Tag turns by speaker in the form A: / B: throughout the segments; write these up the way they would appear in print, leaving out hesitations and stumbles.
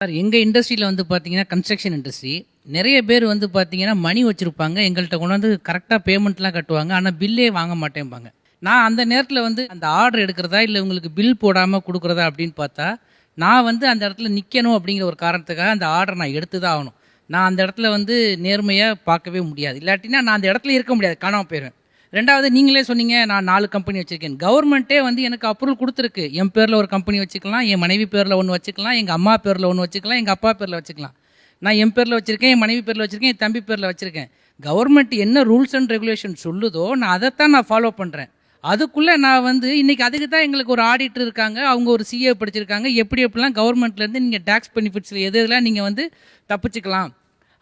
A: Sir எங்கள் இண்டஸ்ட்ரியில் வந்து பார்த்தீங்கன்னா கன்ஸ்ட்ரக்ஷன் இண்டஸ்ட்ரி நிறைய பேர் வந்து பார்த்தீங்கன்னா மணி வச்சுருப்பாங்க, எங்கள்கிட்ட கொண்டு வந்து கரெக்டாக பேமெண்ட்லாம் கட்டுவாங்க, ஆனால் பில்லே வாங்க மாட்டேன்பாங்க. நான் அந்த நேரத்தில் வந்து அந்த ஆர்டர் எடுக்கிறதா இல்லை உங்களுக்கு பில் போடாமல் கொடுக்குறதா அப்படின்னு பார்த்தா, நான் வந்து அந்த இடத்துல நிற்கணும் அப்படிங்கிற ஒரு காரணத்துக்காக அந்த ஆர்டர் நான் எடுத்து தான் ஆகணும். நான் அந்த இடத்துல வந்து நேர்மையாக பார்க்கவே முடியாது. இல்லாட்டினா நான் அந்த இடத்துல இருக்க முடியாது, காணாமல் போயிடுவேன். ரெண்டாவது நீங்களே சொன்னீங்க நான் 4 கம்பெனி வச்சுருக்கேன். கவர்மெண்ட்டே வந்து எனக்கு அப்ரூவல் கொடுத்துருக்கு. என் பேரில் ஒரு கம்பெனி வச்சுக்கலாம், என் மனைவி பேரில் ஒன்று வச்சுக்கலாம், எங்கள் அம்மா பேரில் ஒன்று வச்சுக்கலாம், எங்கள் அப்பா பேரில் வச்சுக்கலாம். நான் என் பேரில் வச்சுருக்கேன், என் மனைவி பேரில் வச்சுருக்கேன், என் தம்பி பேரில் வச்சுருக்கேன். கவர்மெண்ட் என்ன ரூல்ஸ் அண்ட் ரெகுலேஷன் சொல்லுதோ நான் அதைத்தான் நான் ஃபாலோ பண்ணுறேன். அதுக்குள்ளே நான் வந்து இன்றைக்கி அதுக்கு தான் எங்களுக்கு ஒரு ஆடிட்டர் இருக்காங்க, அவங்க ஒரு சிஏ படிச்சிருக்காங்க. எப்படிலாம் கவர்மெண்ட்லேருந்து நீங்கள் டேக்ஸ் பெனிஃபிட்ஸில் எதெல்லாம் நீங்கள் வந்து தப்பிச்சுக்கலாம்,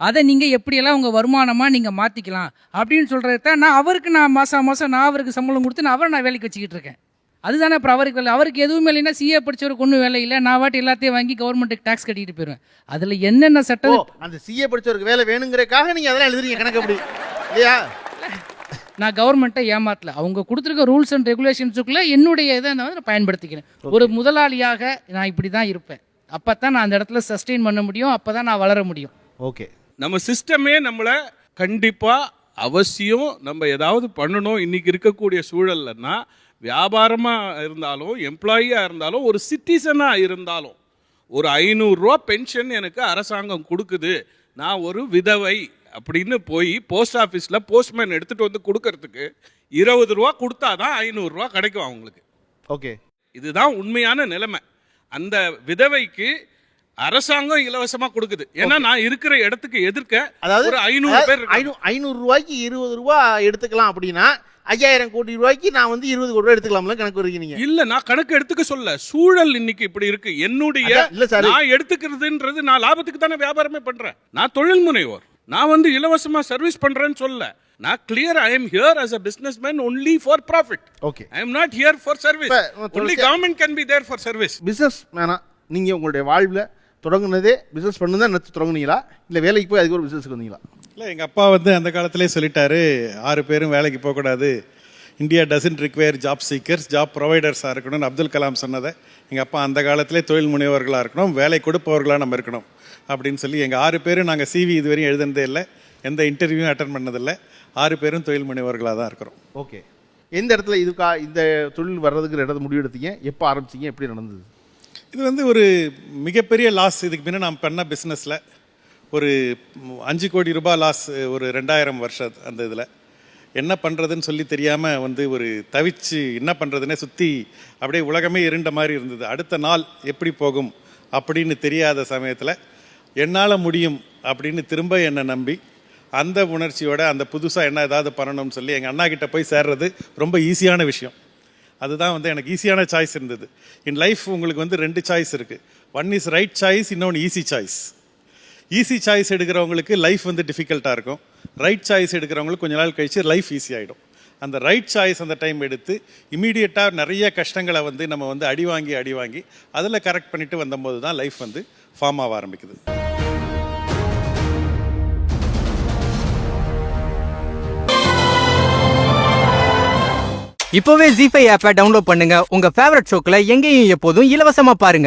A: அதை நீங்கள் எப்படியெல்லாம் உங்கள் வருமானமாக நீங்கள் மாற்றிக்கலாம் அப்படின்னு சொல்கிறது தான் நான் மாதம் நான் அவருக்கு சம்பளம் கொடுத்து நான் வேலைக்கு வச்சுக்கிட்டு இருக்கேன். அதுதானே அப்புறம் அவருக்கு வேலை. அவருக்கு எதுவுமே இல்லைன்னா சிஏ படித்தவருக்கு ஒன்றும் வேலை இல்லை, நான் வாட்டி எல்லாத்தையும் வாங்கி கவர்மெண்ட்டுக்கு டேக்ஸ் கட்டிட்டு போயிடுவேன். அதில் என்னென்ன சட்டம்
B: அந்த சிஏ படித்தவருக்கு வேலை வேணுங்கிறக்காக நீங்கள் அதெல்லாம் எழுதுறீங்க கணக்கு அப்படி இல்லையா?
A: நான் கவர்மெண்ட்டை ஏமாத்தல, அவங்க கொடுத்துருக்க ரூல்ஸ் அண்ட் ரெகுலேஷன்ஸுக்குள்ளே என்னுடைய இதை நான் பயன்படுத்திக்கிறேன். ஒரு முதலாளியாக நான் இப்படி தான் இருப்பேன். அப்போ தான் நான் அந்த இடத்துல சஸ்டெயின் பண்ண முடியும், அப்போ தான் நான் வளர முடியும்.
C: ஓகே, நம்ம சிஸ்டமே நம்மளை கண்டிப்பாக அவசியம் நம்ம ஏதாவது பண்ணணும். இன்றைக்கி இருக்கக்கூடிய சூழல்லன்னா வியாபாரமாக இருந்தாலும் எம்ப்ளாயியாக இருந்தாலும் ஒரு சிட்டிசனாக இருந்தாலும் ஒரு 500 ரூபா பென்ஷன் எனக்கு அரசாங்கம் கொடுக்குது, நான் ஒரு விதவை அப்படின்னு போய் போஸ்ட் ஆஃபீஸில் போஸ்ட்மேன் எடுத்துகிட்டு வந்து கொடுக்கறதுக்கு 20 ரூபா கொடுத்தா தான் 500 ரூபா கிடைக்கும் அவங்களுக்கு.
B: ஓகே,
C: இதுதான் உண்மையான நிலைமை. அந்த விதவைக்கு அரசாங்கம் இலவசமா கொடுக்குது. ஏன்னா நான் இருக்கிற இடத்துக்கு எதிர்க்க
B: அதாவது
C: ஒரு 500 பேர்
B: 500 ரூபாய்க்கு 20 ரூபா எடுத்துக்கலாம் அப்படின்னா 5000 கோடி ரூபாய்க்கு நான் வந்து 20 கோடி ரூபாய் எடுத்துக்கலாம்ல கணக்கு வரீங்க?
C: இல்ல, நான் கணக்கு எடுத்துக்க சொல்ல, சூழல் இன்னைக்கு இப்படி இருக்கு. என்னுடைய நான் எடுத்துக்கிறதுன்றது நான் லாபத்துக்கு தானே வியாபாரமே பண்றேன். நான் தொழில் முனைவோர், நான் வந்து இலவசமா சர்வீஸ் பண்றேன்னு சொல்ல. நான் clear I am here as a businessman only for profit.
B: Okay,
C: I am not here for service. Only government can be there for service.
B: Business மேனா நீங்க உங்களுடைய வாழ்வில் தொடங்குனதே பிசினஸ் பண்ணு தான் நினைச்சு தொடங்குனீங்களா இல்லை வேலைக்கு போய் அதுக்கு ஒரு பிசினஸ்க்கு வந்தீங்களா?
D: இல்லை, எங்கள் அப்பா வந்து அந்த காலத்திலே சொல்லிட்டாரு, 6 பேரும் வேலைக்கு போகக்கூடாது, India doesn't require job seekers, job ப்ரொவைடர்ஸாக இருக்கணும்னு அப்துல் கலாம் சொன்னதை எங்கள் அப்பா அந்த காலத்திலே தொழில் முனைவர்களாக இருக்கணும், வேலை கொடுப்பவர்களாக நம்ம இருக்கணும் அப்படின்னு சொல்லி எங்கள் 6 பேரும் நாங்கள் சிவி இதுவரையும் எழுதுனதே இல்லை, எந்த இன்டர்வியூவும் அட்டன் பண்ணதில்லை. 6 பேரும் தொழில் முனைவர்களாக தான் இருக்கிறோம்.
B: ஓகே, எந்த இடத்துல இந்த தொழில் வர்றதுக்கு இடத்துல முடிவு எடுத்தீங்க, எப்போ ஆரம்பிச்சிங்க, எப்படி நடந்தது?
D: இது வந்து ஒரு மிகப்பெரிய லாஸ். இதுக்கு முன்னே நான் பண்ண பிஸ்னஸில் ஒரு 5 கோடி ரூபாய் லாஸ் ஒரு 2000 வருஷம். அந்த இதில் என்ன பண்ணுறதுன்னு சொல்லி தெரியாமல் வந்து ஒரு தவிச்சு என்ன பண்ணுறதுன்னே சுற்றி அப்படியே உலகமே இருண்ட மாதிரி இருந்தது. அடுத்த நாள் எப்படி போகும் அப்படின்னு தெரியாத சமயத்தில் என்னால் முடியும் அப்படின்னு திரும்ப என்னை நம்பி அந்த உணர்ச்சியோட அந்த புதுசாக என்ன ஏதாவது பண்ணணும்னு சொல்லி எங்கள் அண்ணா கிட்ட போய் சேர்றது ரொம்ப ஈஸியான விஷயம். அதுதான் வந்து எனக்கு ஈஸியான சாய்ஸ் இருந்தது. இன் லைஃப் உங்களுக்கு வந்து 2 சாய்ஸ் இருக்குது. ஒன் இஸ் ரைட் சாய்ஸ், இன்னொன்று ஈஸி சாய்ஸ். ஈஸி சாய்ஸ் எடுக்கிறவங்களுக்கு லைஃப் வந்து டிஃபிகல்ட்டாக இருக்கும், ரைட் சாய்ஸ் எடுக்கிறவங்களுக்கு கொஞ்ச நாள் கழிச்சு லைஃப் ஈஸி ஆகிடும். அந்த ரைட் சாய்ஸ் அந்த டைம் எடுத்து இமீடியட்டாக நிறைய கஷ்டங்களை வந்து நம்ம வந்து அடி வாங்கி அதில் கரெக்ட் பண்ணிட்டு வந்தபோது தான் லைஃப் வந்து ஃபார்ம் ஆக ஆரம்பிக்குது.
E: இப்போவே ZEE5 ஆப்பை டவுன்லோட் பண்ணுங்க. உங்க ஃபேவரட் ஷோக்களை எங்கேயும் எப்போதும் இலவசமா பாருங்க.